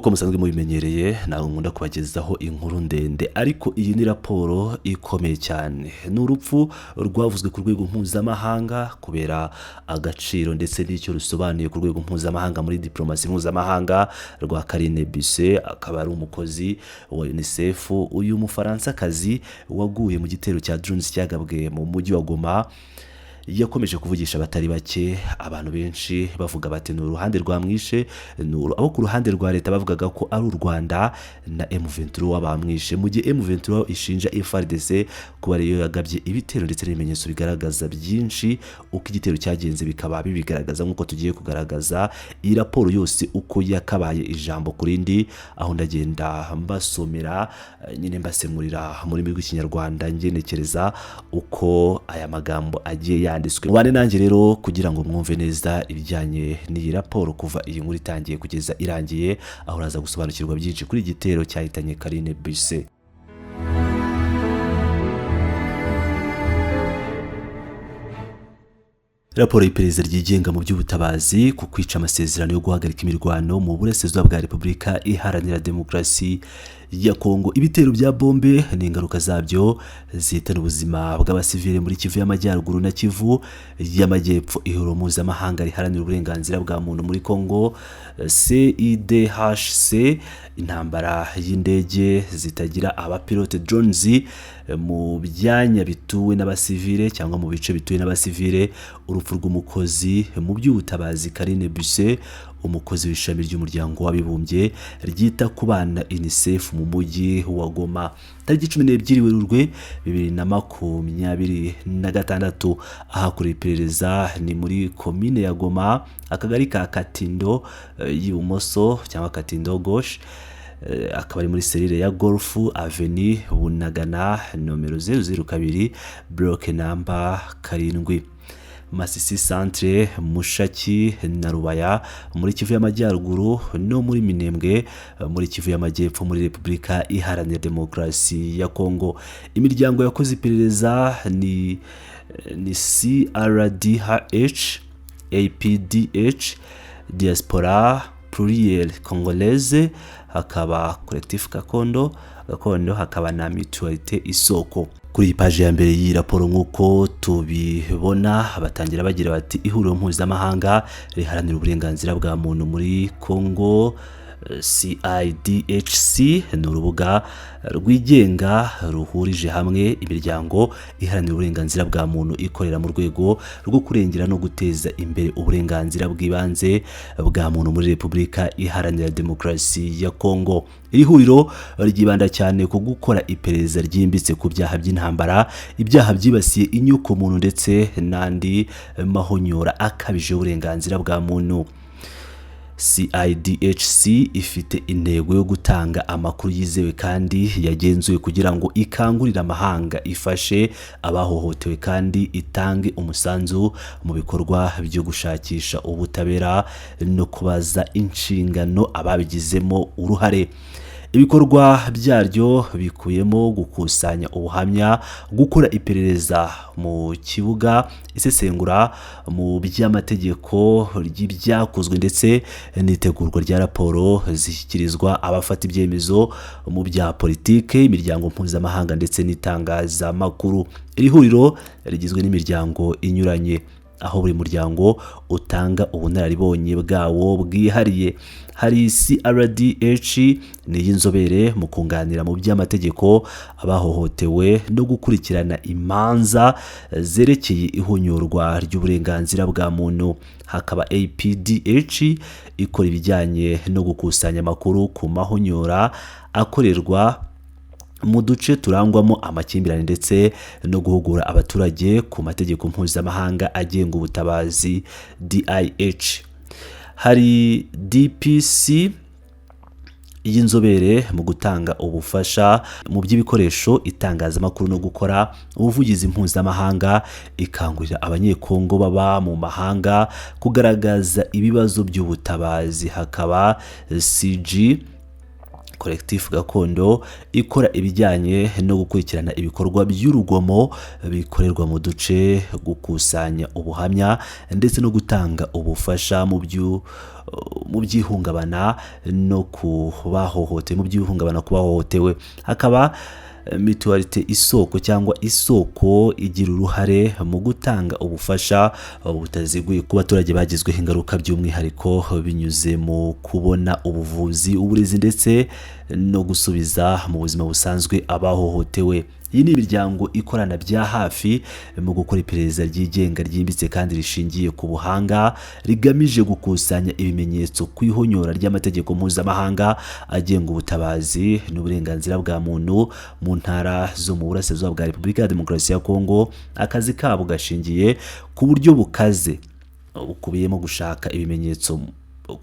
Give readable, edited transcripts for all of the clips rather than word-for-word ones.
nk'uko musanzwe mubimenyereye nawe nkunda kubagezaho inkuru ndende, ariko iyi ni raporo ikomeye cyane. Ni urupfu rwavuzwe ku rwego mpuzamahanga kubera agaciro ndetse n'icyo rusobanuye ku rwego mpuzamahanga muri diplomasi mpuzamahanga rwa Carine Busse, akaba ari umukozi wa UNICEF. Uyu Mufaransakazi waguye mu gitero cya drones cyagabwe mu mujyi wa Goma yakomeje kuvugisha abatari bake, abantu benshi bavuga bati ni uruhande rwamwishe, abo ku ruhande rwa leta bavugaga ko ari u Rwanda na M23 bamwishe, mu gihe M23 ishinja FARDC kuba ariyo yagabye ibitero ndetse n'ibimenyetso bigaragaza byinshi uko igitero cyagenze bikaba bibigaragaza nk'uko tugiye kugaragaza iyi raporo yose uko yakabaye ijambo kurindi, aho ndagenda mbasomera nyine mbasemurira muri rw'ikinyarwanda ngenekereza uko aya magambo agiye yanditswe. Mubane nanjye rero kugira ngo mwumve neza ibijyanye n'iyi raporo kuva iyi nkuru itangiye kugeza irangiye, aho uraza gusobanukirwa byinshi kuri igitero cyahitanye Carine Busse. Raporo y'iperereza ryigenga mu by'ubutabazi ku kwica amasezerano yo guhagarika imirwano mu burasirazuba bwa Repubulika Iharanira Demokarasi ya Kongo. Ibitero bya bombe n'ingaruka zabyo zihitana ubuzima bw'abasivile muri Kivu y'Amajyaruguru na Kivu y'Amajyepfo. Ihuriro mpuzamahanga riharanira uburenganzira bwa muntu muri Kongo CIDHC, intambara y'indege zitagira abapilote drones mu byanya bituwe n'abasivile cyangwa mu bice bituwe n'abasivile, urupfu rw'umukozi mu by'ubutabazi Carine Busse, umukozi w'ishami ry'umuryango w'abibumbye ryita ku bana UNICEF mu mujyi wa Goma tariki 12 Werurwe 2026. Ahakorewe iperereza ni muri komine ya Goma, akagari ka Katindo y'ibumoso cyangwa Katindo gauche, akaba ari muri serire ya Golf Avenue Bunagana nomero 002 block number 7, Masisi Centre, Mushaki na Rubaya muri Kivu y'Amajyaruguru no muri Minembwe muri Kivu y'Amajyepfo muri Repubulika Iharanira Demokarasi ya Kongo. Imiryango yakoze iperereza ni CRDH, APDH, Diaspora Plurielle Congolaise, hakaba Collectif Gakondo, hakaba na Mutualité Isoko. Kuri iyi paji ya mbere y'iyi raporo nk'uko tubibona batangira bagira bati ihuriro mpuzamahanga riharanira uburenganzira bwa muntu muri Kongo CIDHC ni urubuga rwigenga ruhurije hamwe imiryango iharanira uburenganzira bwa muntu ikorera mu rwego rwo kurengera no guteza imbere uburenganzira bw'ibanze bwa muntu muri Repubulika Iharanira Demokarasi ya Kongo. Iri huriro ryibanda cyane ku gukora iperereza ryimbitse ku byaha by'intambara, ibyaha byibasiye inyoko muntu ndetse n'andi mahonyora akabije uburenganzira bwa muntu. CIDHC ifite intego yo gutanga amakuru yizewe kandi yagenzuwe kugira ngo ikangurire amahanga, ifashe abahohotewe kandi itange umusanzu mu bikorwa byo gushakisha ubutabera no kubaza inshingano ababigizemo uruhare. Ibikorwa byaryo bikuyemo gukusanya ubuhamya, gukora iperereza mu kibuga, isesengura mu by'amategeko ry'ibyakozwe ndetse n'itegurwa rya raporo zishyikirizwa abafata ibyemezo mu bya politike, imiryango mpuzamahanga ndetse n'itangazamakuru. Iri huriro rigizwe n'imiryango inyuranye, aho buri muryango utanga ubunararibonye bwawo bwihariye. Hari CRDH ni y'inzobere mu kunganira mu by'amategeko abahohotewe no gukurikirana imanza zerekeye ihonyorwa ry'uburenganzira bwa muntu. Hakaba APDH ikora ibijyanye no gukusanya amakuru ku mahonyora akorerwa mu duce turangwamo amakimbirane ndetse no guhugura abaturage ku mategeko mpuzamahanga agenga ubutabazi DIH. Hari DPC y'inzobere mu gutanga ubufasha mu by'ibikoresho, itangazamakuru no gukora ubuvugizi mpuzamahanga, ikangurira abanyekongo baba mu mahanga kugaragaza ibibazo by'ubutabazi. Hakaba CG Collectif Gakondo ikora ibijyanye no gukurikirana ibikorwa by'urugomo bikorerwa mu duce, gukusanya ubuhamya ndetse no gutanga ubufasha mu mu byihungabana no kubahohotewe, mu byihungabana kubahohotewe. Hakaba mutualite isoko cyangwa isoko igira uruhare mu gutanga ubufasha butaziguye ku baturage bagizweho ingaruka, by'umwihariko binyuze mu kubona ubuvuzi, uburezi ndetse no gusubiza mu buzima busanzwe abahohotewe. Iyi ni imiryango ikorana bya hafi mu gukora iperereza ryigenga, ryimbitse kandi rishingiye ku buhanga, rigamije gukusanya ibimenyetso ku ihonyora ry'amategeko mpuzamahanga agenga ubutabazi n'uburenganzira bwa muntu mu ntara zo mu burasirazuba bwa Repubulika ya Demokarasi ya Kongo. Akazi kabo gashingiye ku buryo bukaze, bukubiyemo gushaka ibimenyetso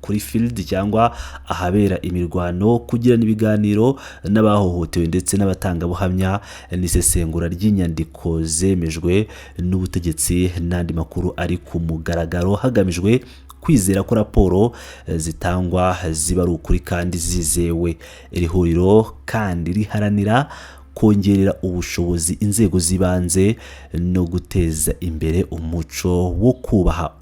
kuri field cyangwa ahabera imirwano, kugirana ibiganiro n'abahohotewe ndetse n'abatangabuhamya, n'isesengura ry'inyandiko zemejwe n'ubutegetsi n'andi makuru ari ku mugaragaro, hagamijwe kwizera ko raporo zitangwa ziba ari ukuri kandi zizewe. Iri huriro kandi riharanira kongerera ubushobozi inzego z'ibanze no guteza imbere umuco wo kubaha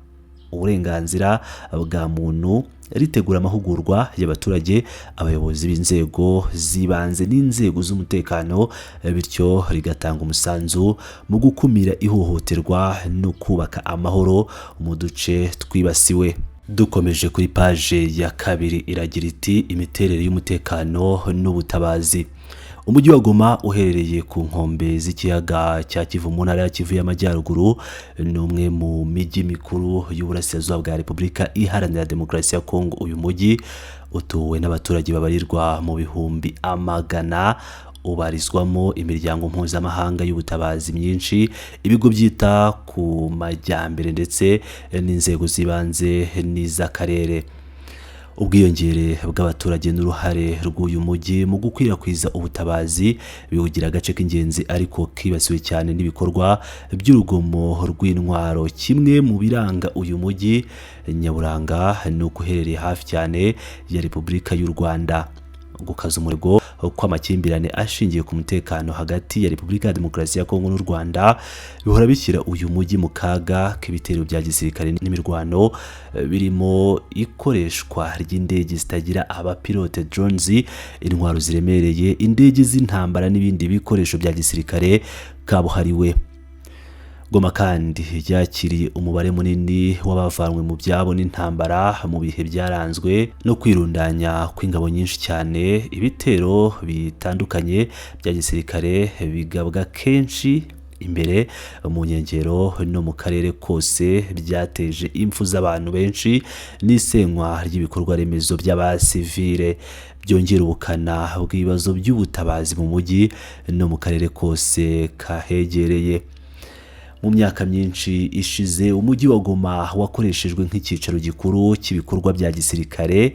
uburenganzira bwa muntu, ritegura amahugurwa y'abaturage, abayobozi b'inzego z'ibanze n'inzego z'umutekano, bityo rigatanga umusanzu mu gukumira ihohoterwa no kubaka amahoro mu duce twibasiwe. Dukomeje kuri paje ya kabiri, iragira iti imiterere y'umutekano n'ubutabazi. Umujyi wa Goma uherereye ku nkombe z'ikiyaga cya Kivu mu ntara ya Kivu y'Amajyaruguru, ni umwe mu mijyi mikuru y'uburasirazuba bwa Repubulika Iharanira Demokarasi ya Kongo. Uyu mujyi utuwe n'abaturage babarirwa mu bihumbi amagana, ubarizwamo imiryango mpuzamahanga y'ubutabazi myinshi, ibigo byita ku majyambere ndetse n'inzego z'ibanze n'iz'akarere. Ubwiyongere bw'abaturage n'uruhare rw'uyu mujyi mu gukwirakwiza ubutabazi biwugira agace k'ingenzi, ariko kibasiwe cyane n'ibikorwa by'urugomo rw'intwaro. Kimwe mu biranga uyu mujyi nyaburanga ni uko uherereye hafi cyane ya Repubulika y'u Rwanda. Gukaza umurego kw'amakimbirane ashingiye ku mutekano hagati ya Repubulika ya Demokarasi ya Kongo n'u Rwanda bihora bishyira uyu mujyi mu kaga k'ibitero bya gisirikare n'imirwano, birimo ikoreshwa ry'indege zitagira abapilote drones, intwaro ziremereye, indege z'intambara n'ibindi bikoresho bya gisirikare kabuhariwe. Goma kandi yakiriye umubare munini w'abavanwe mu byabo n'intambara mu bihe byaranzwe no kwirundanya kw'ingabo nyinshi cyane. Ibitero bitandukanye bya gisirikare bigabwa kenshi imbere mu nkengero no mu karere kose, byateje impfu z'abantu benshi n'isenywa ry'ibikorwa remezo by'abasivile, byongera ubukana bw'ibibazo by'ubutabazi mu mujyi no mu karere kose kahegereye. Mu myaka myinshi ishize, umujyi wa Goma wakoreshejwe nk'icyicaro gikuru cy'ibikorwa bya gisirikare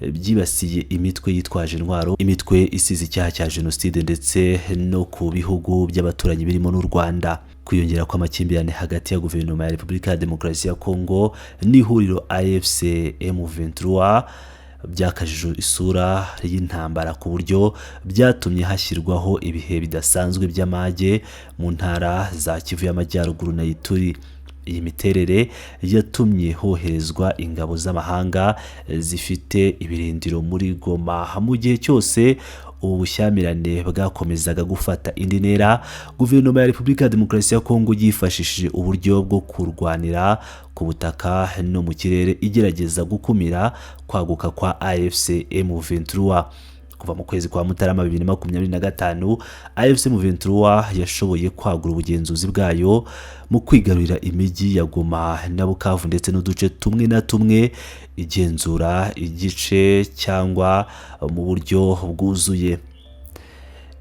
byibasiye imitwe yitwaje intwaro, imitwe isize icyaha cya jenoside ndetse no ku bihugu by'abaturanyi birimo n'u Rwanda. Kwiyongera kw'amakimbirane hagati ya guverinoma ya Repubulika ya Demokarasi ya Kongo n'ihuriro AFC M23 byakajije isura y'intambara ku buryo byatumye hashyirwaho ibihe bidasanzwe by'amage mu ntara za Kivu y'Amajyaruguru na Ituri. Iyi miterere yatumye hoherezwa ingabo z'amahanga zifite ibirindiro muri Goma. Mu gihe cyose ubu bushyamirane bwakomezaga gufata indi ntera, guverinoma ya Repubulika ya Demokarasi ya Kongo yifashishije uburyo bwo kurwanira ku butaka no mu kirere, igerageza gukumira kwaguka kwa AFC M23. Kuva mu kwezi kwa Mutarama 2025, AFC M23 yashoboye kwagura ubugenzuzi bwayo mu kwigarurira imijyi ya Goma na Bukavu ndetse n'uduce tumwe na tumwe, igenzura igice cyangwa mu buryo bwuzuye.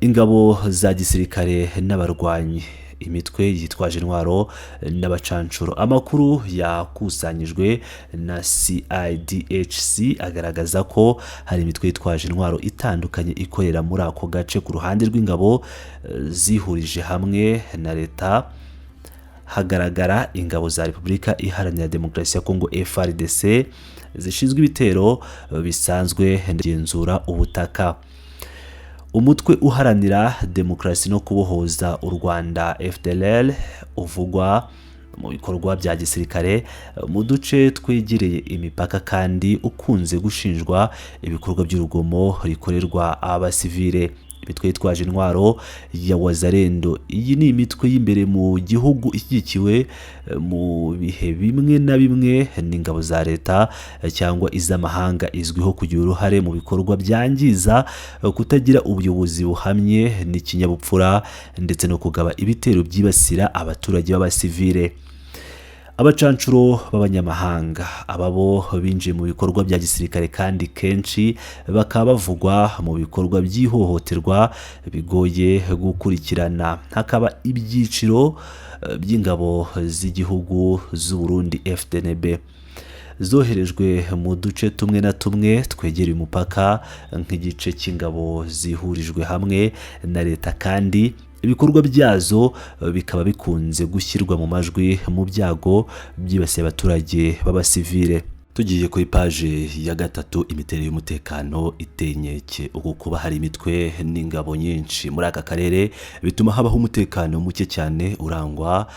Ingabo za gisirikare n'abarwanyi, imitwe yitwaje intwaro n'abacancuro. Amakuru yakusanyijwe na CIDHC agaragaza ko hari imitwe yitwaje intwaro itandukanye ikorera muri ako gace. Ku ruhande rw'ingabo zihurije hamwe na leta, hagaragara ingabo za Repubulika Iharanira Demokarasi ya Kongo FARDC zishinzwe ibitero bisanzwe kugenzura ubutaka. Umutwe uharanira demokarasi no kubohoza u Rwanda FDLR uvugwa mu bikorwa bya gisirikare mu duce twegereye imipaka kandi ukunze gushinjwa ibikorwa by'urugomo rikorerwa abasivile. Imitwe yitwaje intwaro ya Wazalendo, iyi ni imitwe y'imbere mu gihugu ishyigikiwe mu bihe bimwe na bimwe n'ingabo za leta cyangwa iz'amahanga, izwiho kugira uruhare mu bikorwa byangiza, kutagira ubuyobozi buhamye n'ikinyabupfura ndetse no kugaba ibitero byibasira abaturage b'abasivile. Abacancuro b'abanyamahanga ababo binjiye mu bikorwa bya gisirikare kandi kenshi bakaba bavugwa mu bikorwa by'ihohoterwa bigoye gukurikirana. Hakaba ibyiciro by'ingabo z'igihugu z'u Burundi FDNB zoherejwe mu duce tumwe na tumwe twegereye umupaka nk'igice cy'ingabo zihurijwe hamwe na leta, kandi ibikorwa byazo bikaba bikunze gushyirwa mu majwi mu byago byibasiye abaturage b'abasivile. Tugiye kuri paje ya gatatu, imiterere y'umutekano itenyeke. Uku kuba hari imitwe n'ingabo nyinshi muri aka karere bituma habaho umutekano muke cyane urangwa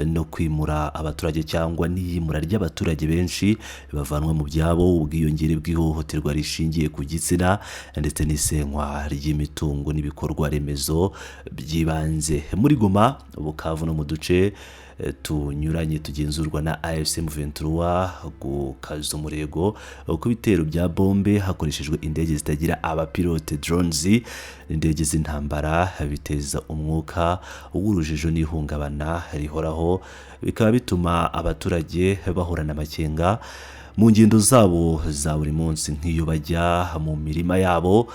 no kwimura abaturage cyangwa n'iyimura ry'abaturage benshi bavanwa mu byabo, ubwiyongere bw'ihohoterwa rishingiye ku gitsina ndetse n'isenywa ry'imitungo n'ibikorwa remezo by'ibanze. Muri Goma, Bukavu no mu duce tunyuranye tugenzurwa na AFC M23 gukaza umurego ku bitero bya bombe hakoreshejwe indege zitagira abapilote drones, indege z'intambara, biteza umwuka w'urujijo n'ihungabana rihoraho, bikaba bituma abaturage bahorana amakenga mu ngendo zabo za buri munsi, nk'iyo bajya mu mirima yabo,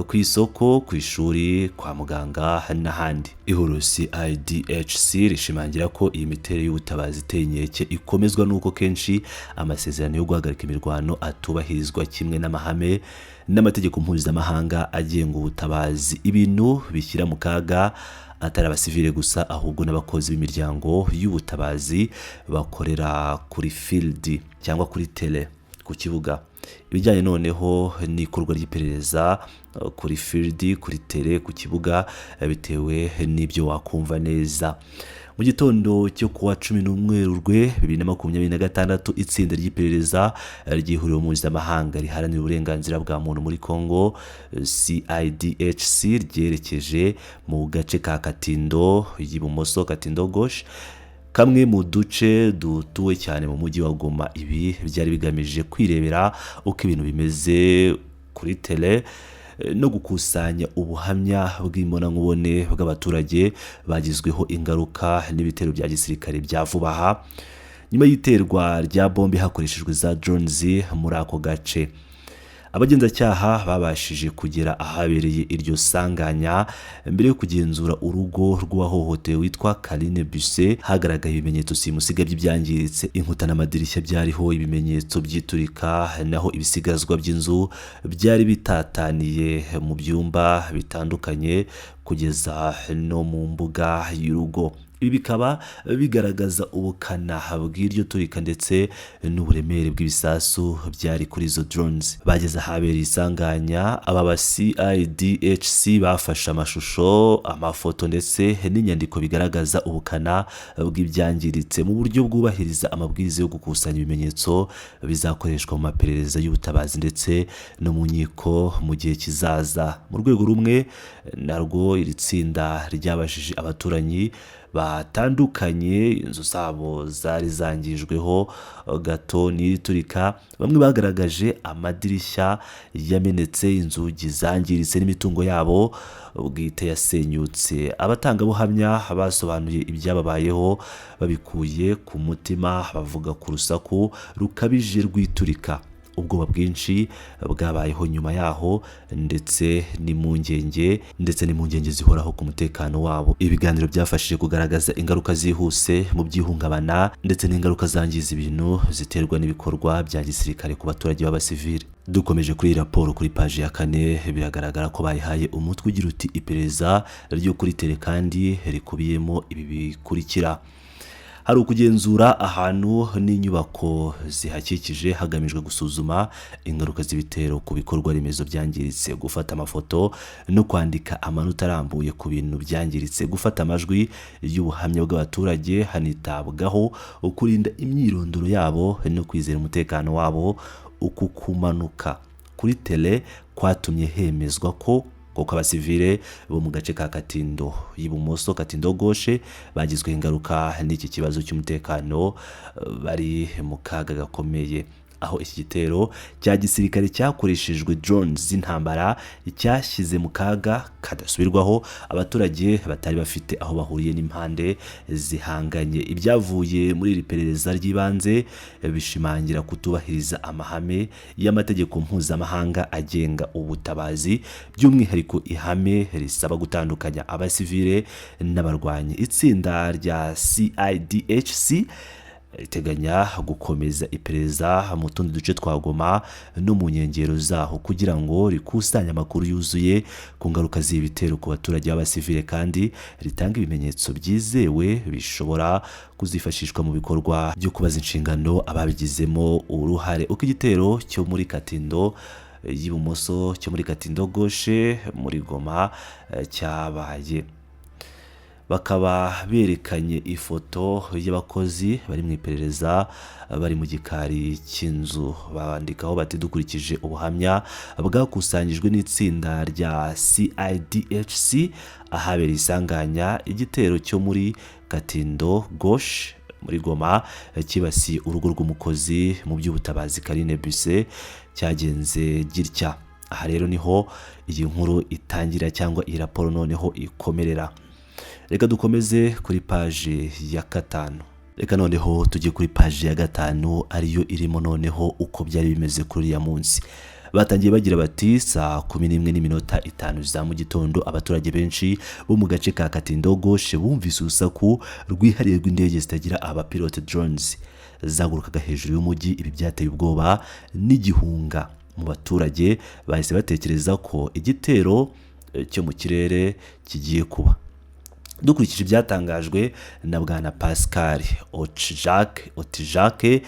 ku isoko, ku ishuri, kwa muganga n'ahandi. Ihuriro CIDHC rishimangira ko iyi miterere y'ubutabazi itenyeke ikomezwa n'uko kenshi amasezerano yo guhagarika imirwano atubahirizwa kimwe n'amahame n'amategeko mpuzamahanga agenga ubutabazi, ibintu bishyira mu kaga atari abasivile gusa ahubwo n'abakozi b'imiryango y'ubutabazi bakorera kuri field cyangwa kuri tele ku kibuga. Ibijyanye noneho n'ikorwa ry'iperereza kuri field, kuri tele, ku kibuga, bitewe n'ibyo wakumva neza. Mu gitondo cyo kuwa 11 Werurwe 2026, itsinda ry'iperereza ry'ihuriro mpuzamahanga riharanira uburenganzira bwa muntu muri Congo CIDHC ryerekeje mu gace ka Katindo y'ibumoso, Katindo gauche, kamwe mu duce dutuwe cyane mu mujyi wa Goma. Ibi byari bigamije kwirebera uko ibintu bimeze kuri tele no gukusanya ubuhamya bw'imbonankubone bw'abaturage bagizweho ingaruka n'ibitero bya gisirikare bya vuba aha nyuma y'iterwa rya bombe hakoreshejwe za drones muri ako gace. Abagenzacyaha babashije kugera ahabereye iryo sanganya mbere yo kugenzura urugo rw'uwahohotewe witwa Karine Buse. Hagaragaye ibimenyetso simusiga by'ibyangiritse, inkuta n'amadirishya byariho ibimenyetso by'iturika, naho ibisigazwa by'inzu byari bitataniye mu byumba bitandukanye kugeza no mu mbuga y'urugo. Ibi bikaba bigaragaza ubukana bw'iryo turika ndetse n'uburemere bw'ibisasu byari kuri izo drones. Bageze ahabereye isanganya, aba CIDHC bafashe amashusho, amafoto ndetse n'inyandiko bigaragaza ubukana bw'ibyangiritse mu buryo bwubahiriza amabwiriza yo gukusanya ibimenyetso bizakoreshwa mu maperereza y'ubutabazi ndetse no mu nkiko mu gihe kizaza. Mu rwego rumwe narwo, iri tsinda ryabashije abaturanyi batandukanye inzu zabo zari zangijweho gato n'iriturika. Bamwe bagaragaje amadirishya yamenetse, inzugi zangiritse n'imitungo yabo bwite yasenyutse. Abatangabuhamya basobanuye ibyababayeho babikuye ku mutima, bavuga ku rusaku rukabije rw'iturika, ubwoba bwinshi bwabayeho nyuma yaho ndetse n'impungenge zihoraho ku mutekano wabo. Ibiganiro byafashije kugaragaza ingaruka zihuse mu by'ihungabana ndetse n'ingaruka zangiza ibintu ziterwa n'ibikorwa bya gisirikare ku baturage b'abasivile. Dukomeje kuri raporo kuri paji ya 4, biragaragara ko bayihaye umutwe ugira uti iperereza ryo kuri tele kandi rikubiyemo ibi bikurikira. hari ukugenzura ahantu n'inyubako zihakikije hagamijwe gusuzuma ingaruka z'ibitero ku bikorwa remezo byangiritse, gufata amafoto no kwandika amanota arambuye ku bintu byangiritse, gufata amajwi y'ubuhamya bw'abaturage, hanitabwaho kurinda imyirondoro yabo no kwizera umutekano wabo. Uku kumanuka kuri tele kwatumye hemezwa ko abasivile bo mu gace ka Katindo y'ibumoso, Katindo gauche, bagizwe ingaruka n'iki kibazo cy'umutekano, bari mu kaga gakomeye, aho iki gitero cya gisirikare cyakoreshejwe drones z'intambara cyashyize mu kaga kadasubirwaho abaturage batari bafite aho bahuriye n'impande zihanganye. Ibyavuye muri iri perereza ry'ibanze bishimangira kutubahiriza amahame y'amategeko mpuzamahanga agenga ubutabazi, by'umwihariko ihame risaba gutandukanya abasivile n'abarwanyi. Itsinda rya CIDHC riteganya gukomeza iperereza mu tundi duce twa Goma no mu nkengero zaho kugira ngo rikusanye amakuru yuzuye ku ngaruka z'ibitero ku baturage b'abasivile, kandi ritanga ibimenyetso byizewe bishobora kuzifashishwa mu bikorwa byo kubaza inshingano ababigizemo uruhare. Uko igitero cyo muri Katindo y'ibumoso, cyo muri Katindo gauche muri Goma cyabaye, bakaba berekanye ifoto y'abakozi bari mu iperereza bari mu gikari cy'inzu, bandikaho bati dukurikije ubuhamya bwakusanyijwe n'itsinda rya CIDHC ahabereye isanganya, igitero cyo muri Katindo gauche muri Goma kibasiye urugo rw'umukozi mu by'ubutabazi Karine Buse cyagenze gitya. Aha rero niho iyi nkuru itangira cyangwa iyi raporo noneho ikomerera. Reka dukomeze kuri paje ya 5. Reka noneho tujye kuri paje ya 5 ariyo irimo noneho uko byari bimeze kuri ya munsi. Batangiye bagira bati saa 11:05 za mu gitondo abaturage benshi bo mu gace ka Katindo gauche bumvise urusaku rwihariye rw'indege zitagira abapilote drones zagurukaga hejuru y'umujyi. Ibi byateye ubwoba n'igihunga mu baturage, bahise batekereza ko igitero cyo mu kirere kigiye kuba. Dukurikije ibyatangajwe na bwana Pascal Otijake,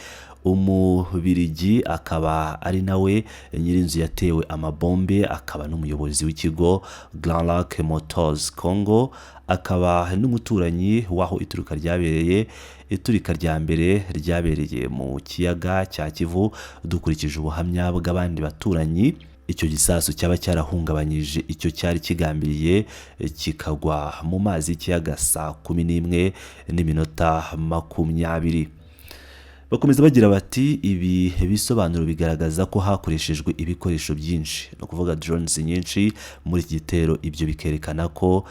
umubirigi akaba ari nawe nyirinzu yatewe amabombe, akaba n'umuyobozi w'ikigo Grand Lac Motors Congo, akaba n'umuturanyi waho iturika ryabereye. Iturika rya mbere ryabereye mu kiyaga cya Kivu. Dukurikije ubuhamya bw'abandi baturanyi, icyo gisasu cyaba cyarahungabanyije icyo cyari kigambiriye kikagwa mu mazi y'ikiyaga saa 11:20. Bakomeza bagira bati ibi bisobanuro bigaragaza ko hakoreshejwe ibikoresho byinshi, no kuvuga drones nyinshi muri iki gitero. Ibyo bikerekana ko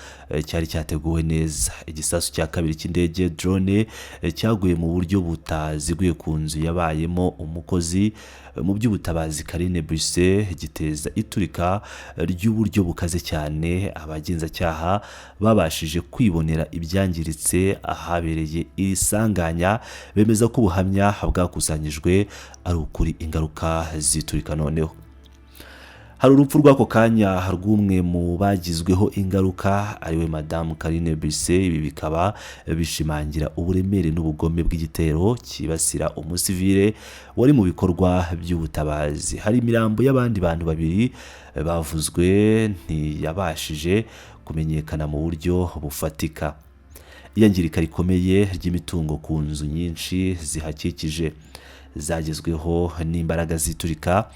cyari cyateguwe neza. Igisasu cya kabiri cy'indege drone cyaguye mu buryo butaziguye ku nzu yabayemo umukozi mu by'ubutabazi Karine Buse, giteza iturika ry'uburyo bukaze cyane. Abagenzacyaha babashije kwibonera ibyangiritse ahabereye iri sanganya, bemeza ko ubuhamya bwakusanyijwe ari ukuri. Ingaruka ziturika noneho, hari urupfu rw'ako kanya rw'umwe mu bagizweho ingaruka ariwe Madame Karine Buse. Ibi bikaba bishimangira uburemere n'ubugome bw'igitero kibasira umusivile wari mu bikorwa by'ubutabazi. Hari imirambo y'abandi bantu babiri bavuzwe ntiyabashije kumenyekana mu buryo bufatika. Iyangirika rikomeye ry'imitungo ku nzu nyinshi zihakikije zagezweho n'imbaraga ziturika.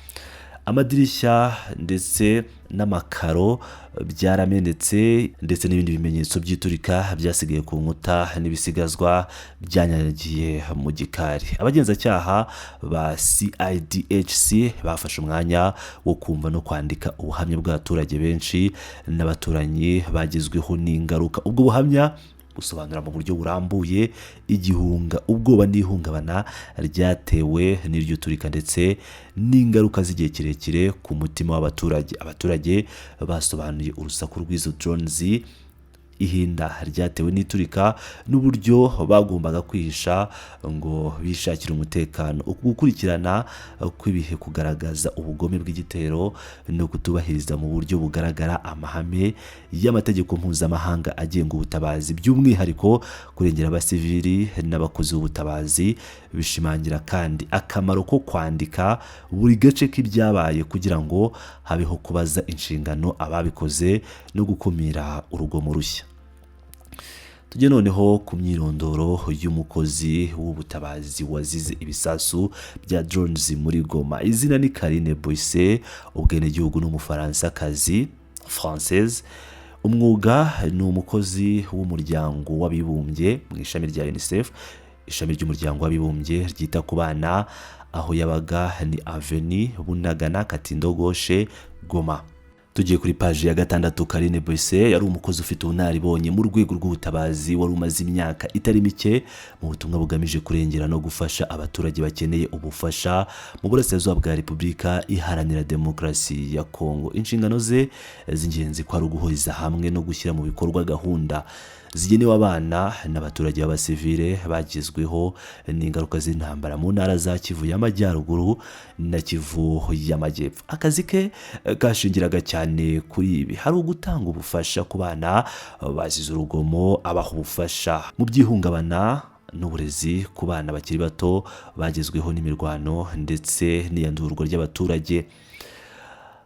Amadirishya ndetse n'amakaro byaramenetse, ndetse n'ibindi bimenyetso by'iturika byasigaye ku nkuta n'ibisigazwa byanyagiye mu gikari. Abagenzacyaha ba CIDHC bafashe umwanya wo kumva no kwandika ubuhamya bw'abaturage benshi n'abaturanyi bagezweho n'ingaruka. Ubwo buhamya gusobanura mu buryo burambuye igihunga, ubwoba n'ihungabana ryatewe n'iryo turika ndetse n'ingaruka z'igihe kirekire ku mutima w'abaturage. Abaturage basobanuye urusaku rw'izo drones ihinda ryatewe n'iturika n'uburyo bagombaga kwihisha ngo bishakire umutekano. Uku gukurikirana kw'ibihe kugaragaza ubugome bw'igitero no kutubahiriza mu buryo bugaragara amahame y'amategeko mpuzamahanga agenga ubutabazi, by'umwihariko kurengera abasivili n'abakozi b'ubutabazi, bishimangira kandi akamaro ko kwandika buri gace k'ibyabaye kugira ngo habeho kubaza inshingano ababikoze no gukumira urugomo rushya. Tujye noneho ku myirondoro y'umukozi w'ubutabazi wazize ibisasu bya drones muri Goma. Izina ni Carine Boisse, ubwenegihugu n'Umufaransa-kazi française. Umwuga ni umukozi w'umuryango w'abibumbye mu ishami rya UNICEF, ishami ry'umuryango w'abibumbye ryita ku bana. Aho yabaga ni Avenue Bunagana Katindo Gauche, Goma. Tugiye kuri page ya 6. Carine Boisse yari umukozi ufite ubunararibonye mu rwego rw'ubutabazi wari umaze imyaka itari mike mu butumwa bugamije kurengera no gufasha abaturage bakeneye ubufasha mu burasirazuba bwa Repubulika Iharanira Demokarasi ya Kongo. Inshingano ze z'ingenzi ko ari uguhuriza hamwe no gushyira mu bikorwa gahunda zigenewe abana n'abaturage b'abasivile bagizweho n'ingaruka z'intambara mu ntara za Kivu y'Amajyaruguru na Kivu y'Amajyepfo. Akazi ke kashingiraga cyane kuri ibi: hari ugutanga ubufasha ku bana bazize urugomo, abaha ubufasha mu by'ihungabana n'uburezi ku bana bakiri bato bagezweho n'imirwano ndetse n'iyandurwa ry'abaturage.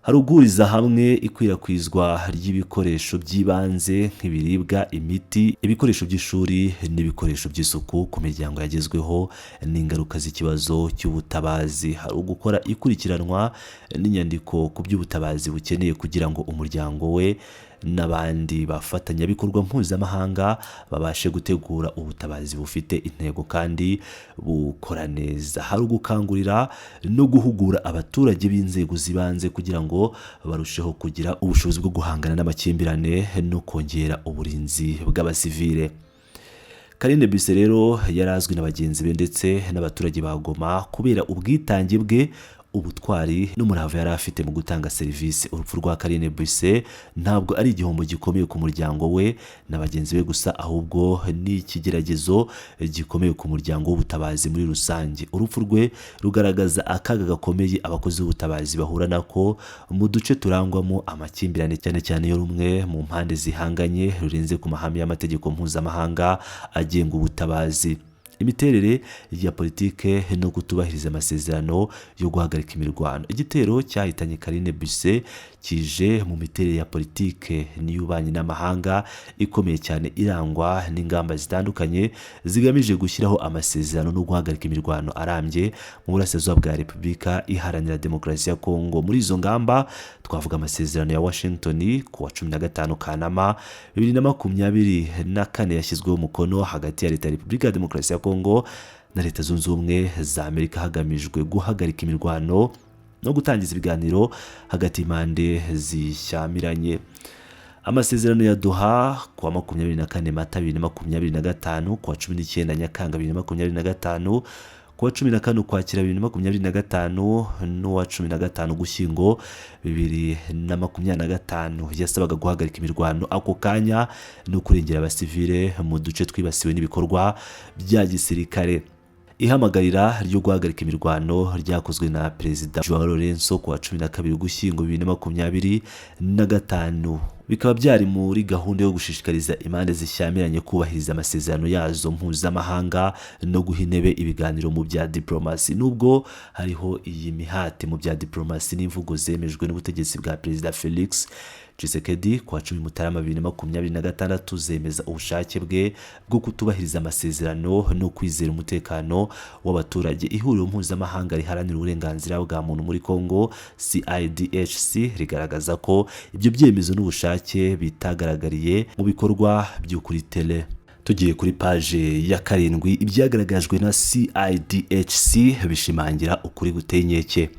Haruguriza hamwe ikwirakwizwa ry'ibikoresho by'ibanze nk'ibiribwa, imiti, ibikoresho by'ishuri n'ibikoresho by'isuku ku miryango yagezweho n'ingaruka z'ikibazo cy'ubutabazi. Hari ugukora ikurikiranwa n'inyandiko ku by'ubutabazi bukeneye kugira ngo umuryango we n'abandi bafatanyabikorwa mpuzamahanga babashe gutegura ubutabazi bufite intego kandi bukora neza. Hari ugukangurira no guhugura abaturage b'inzego zibanze kugira ngo barusheho kugira ubushobozi bwo guhangana n'amakimbirane no kongera uburinzi bw'abasivile. Carine Boisse rero yarazwi na bagenzi be ndetse n'abaturage ba Goma kubera ubwitange bwe, ubutwari n'umurava yari afite mu gutanga serivisi. Urupfu rwa Carine Boisse ntabwo ari igihombo gikomeye ku muryango we na bagenzi be gusa, ahubwo ni ikigeragezo gikomeye ku muryango w'ubutabazi muri rusange. Urupfu rwe rugaragaza akaga gakomeye abakozi b'ubutabazi bahura nako mu duce turangwamo amakimbirane, cyane cyane iyo rumwe mu mpande zihanganye rurenze ku mahame y'amategeko mpuzamahanga agenga ubutabazi. Imiterere ya politike no kutubahiriza amasezerano yo guhagarika imirwano. Igitero cyahitanye Carine Boisse kije mu miterere ya politike n'iy'ububanyi n'amahanga ikomeye cyane, irangwa n'ingamba zitandukanye zigamije gushyiraho amasezerano no guhagarika imirwano arambye mu burasirazuba bwa Repubulika Iharanira Demokarasi ya Kongo. Muri izo ngamba twavuga amasezerano ya Washington ku wa 15 Kanama 2024 yashyizweho umukono hagati ya Leta ya Repubulika ya Demokarasi ya Kongo na Leta Zunze Ubumwe za Amerika hagamijwe guhagarika imirwano no gutangiza ibiganiro hagati y'impande zishyamiranye. Amasezerano ya Doha ku wa 24 Mata 2025, ku wa 19 Nyakanga 2025, ku wa 14 Ukwakira 2025 n'uwa 15 Ugushyingo 2025 yasabaga guhagarika imirwano ako kanya no kurengera abasivile mu duce twibasiwe n'ibikorwa bya gisirikare. Ihamagarira ryo guhagarika imirwano ryakozwe na Perezida Joao Lourenço ku wa 12 Ugushyingo 2025. Bikaba byari muri gahunda yo gushishikariza impande zishyamiranye kubahiriza amasezerano yazo mpuzamahanga no guha intebe ibiganiro mu bya diplomasi. Nubwo hariho iyi mihate mu bya diplomasi n'imvugo zemejwe n'ubutegetsi bwa Perezida Felix Tshisekedi ku wa 10 Mutarama 2026 zemeza ubushake bwe bwo kutubahiriza amasezerano no kwizera umutekano w'abaturage. Ihuriro mpuzamahanga riharanira uburenganzira bwa muntu muri Kongo CIDHC rigaragaza ko ibyo byemezo n'ubushake bitagaragariye mu bikorwa by'ukuri tele. Tugiye kuri page ya 7, ibyagaragajwe na CIDHC bishimangira ukuri guteye inkeke.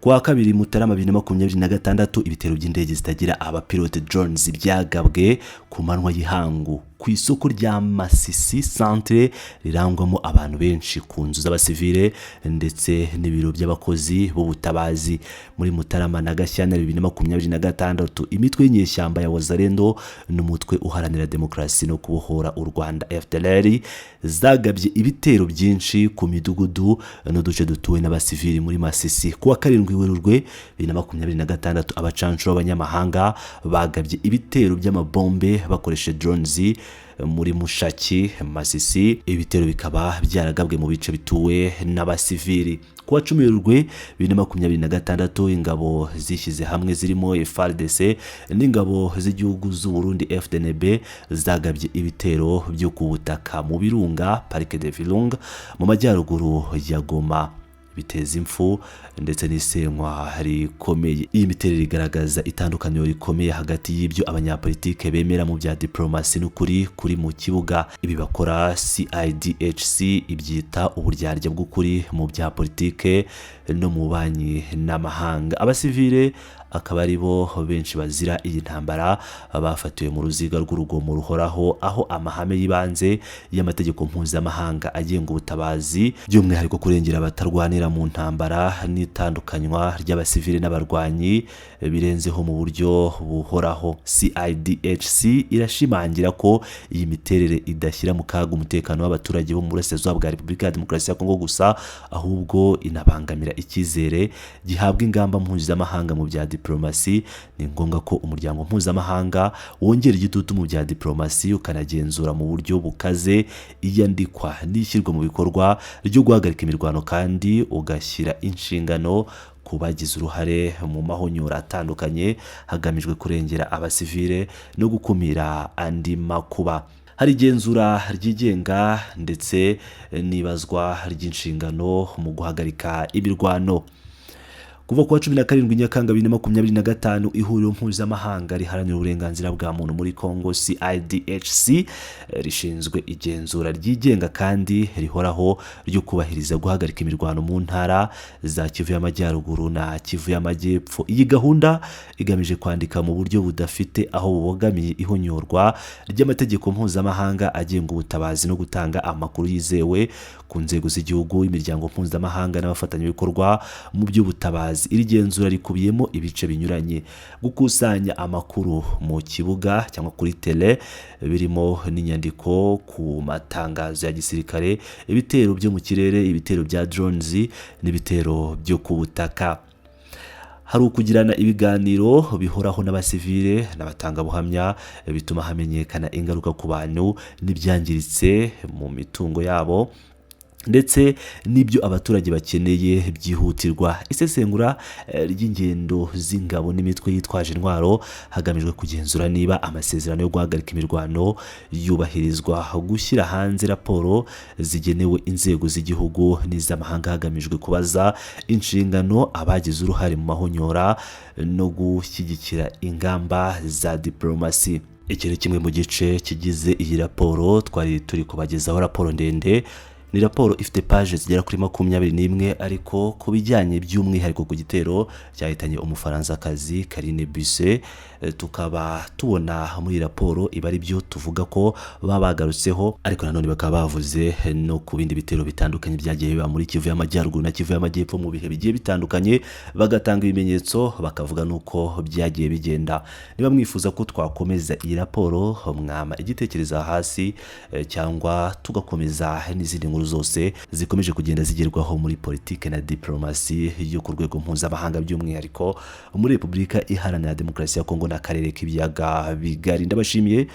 Ku wa 2 Mutarama 2026 ibitero by'indege zitagira abapilote drones byagabwe ku manwa y'ihangu ku isoko rya Masisi centre rirangwamo abantu benshi, ku nzu z'abasivile ndetse n'ibiro by'abakozi b'ubutabazi. Muri Mutarama na Gashyantare 2026 imitwe y'inyeshyamba ya Wazalendo n'umutwe uharanira demokarasi no kubohora u Rwanda FDLR zagabye ibitero byinshi ku midugudu n'uduce dutuwe n'abasivili muri Masisi. Kuwa 7 Werurwe 2026 abacancuro b'abanyamahanga bagabye ibitero by'amabombe bakoresheje drones muri Mushaki, Masisi. Ibitero bikaba byaragabwe mu bice bituwe n'abasivili. Kuwa 10 Werurwe 2026 ingabo zishyize hamwe zirimo FARDC n'ingabo z'igihugu z'u Burundi FDNB zagabye ibitero byo ku butaka mu Birunga, Parike de Virunga mu majyaruguru ya Goma, biteza impfu ndetse n'isenywa rikomeye. Iyi miterere igaragaza itandukaniro rikomeye hagati y'ibyo abanyapolitike bemera mu bya diplomasi n'ukuri kuri mu kibuga. Ibi bakora CIDHC ibyita uburyarya bw'ukuri mu bya politike no mu banyi n'amahanga. Abasivile akaba ari bo benshi bazira iyi ntambara bafatiwe mu ruziga rw'urugomo ruhoraho, aho amahame y'ibanze y'amategeko mpuzamahanga agenga ubutabazi, by'umwihariko kurengera abatarwanira mu ntambara n'itandukanywa ry'abasivile n'abarwanyi birenzeho mu buryo buhoraho. CIDHC irashimangira ko iyi miterere idashyira mu kaga umutekano w'abaturage bo mu burasirazuba bwa Repubulika ya Demokarasi ya Kongo gusa, ahubwo inabangamira icyizere gihabwa ingamba mpuzamahanga mu bya diplomasi. Ni ngombwa ko umuryango mpuzamahanga wongera igitutu mu bya diplomasi ukanagenzura mu buryo bukaze iyandikwa n'ishyirwa mu bikorwa ryo guhagarika imirwano, kandi ugashyira inshingano ku bagize uruhare mu mahonyora atandukanye hagamijwe kurengera abasivile no gukumira andi makuba. Hari igenzura ryigenga ndetse n'ibazwa ry'inshingano mu guhagarika imirwano. Kuva kuwa 17 Nyakanga 2025 ihuriro mpuzamahanga riharanira uburenganzira bwa muntu muri Kongo CIDHC rishinzwe igenzura ryigenga kandi rihoraho ryo kubahiriza guhagarika imirwano mu ntara za Kivu y'Amajyaruguru na Kivu y'Amajyepfo. Iyi gahunda igamije kwandika mu buryo budafite aho bubogamiye ihonyorwa ry'amategeko mpuzamahanga agenga ubutabazi no gutanga amakuru yizewe ku nzego z'igihugu, imiryango mpuzamahanga n'abafatanyabikorwa mu by'ubutabazi. Iri genzura rikubiyemo ibice binyuranye: gukusanya amakuru mu kibuga cyangwa kuri tele, birimo n'inyandiko ku matangazo ya gisirikare, ibitero byo mu kirere, ibitero bya drones n'ibitero byo ku butaka. Hari ukugirana ibiganiro bihoraho n'abasivile n'abatangabuhamya bituma hamenyekana ingaruka ku bantu n'ibyangiritse mu mitungo yabo ndetse n'ibyo abaturage bakeneye byihutirwa. Isesengura ry'ingendo z'ingabo n'imitwe yitwaje intwaro hagamijwe kugenzura niba amasezerano yo guhagarika imirwano yubahirizwa, gushyira hanze raporo zigenewe inzego z'igihugu n'iz'amahanga hagamijwe kubaza inshingano abagize uruhare mu mahonyora no gushyigikira ingamba za diplomasi. Iki ni kimwe mu gice kigize iyi raporo twari turi kubagezaho. Raporo ndende, ni raporo ifite page zigera kuri 21, ariko ku bijyanye by'umwihariko ku gitero cyahitanye umufaransa-kazi Karine Buse, tukaba tubona muri raporo iba ari byo tuvuga ko babagarutseho, ariko nanone bakaba bavuze no ku bindi bitero bitandukanye byagiye biba muri Kivu y'Amajyaruguru na Kivu y'Amajyepfo mu bihe bigiye bitandukanye, bagatanga ibimenyetso bakavuga nuko byagiye bigenda. Niba mwifuza ko twakomeza iyi raporo, mwama igitekereza hasi cyangwa tugakomeza n'izindi nkuru zose zikomeje kugenda zigerwaho muri politike na diplomasi yo ku rwego mpuzamahanga, by'umwihariko muri Repubulika Iharanira Demokarasi ya Kongo n'akarere k'ibiyaga bigari. Ndabashimiye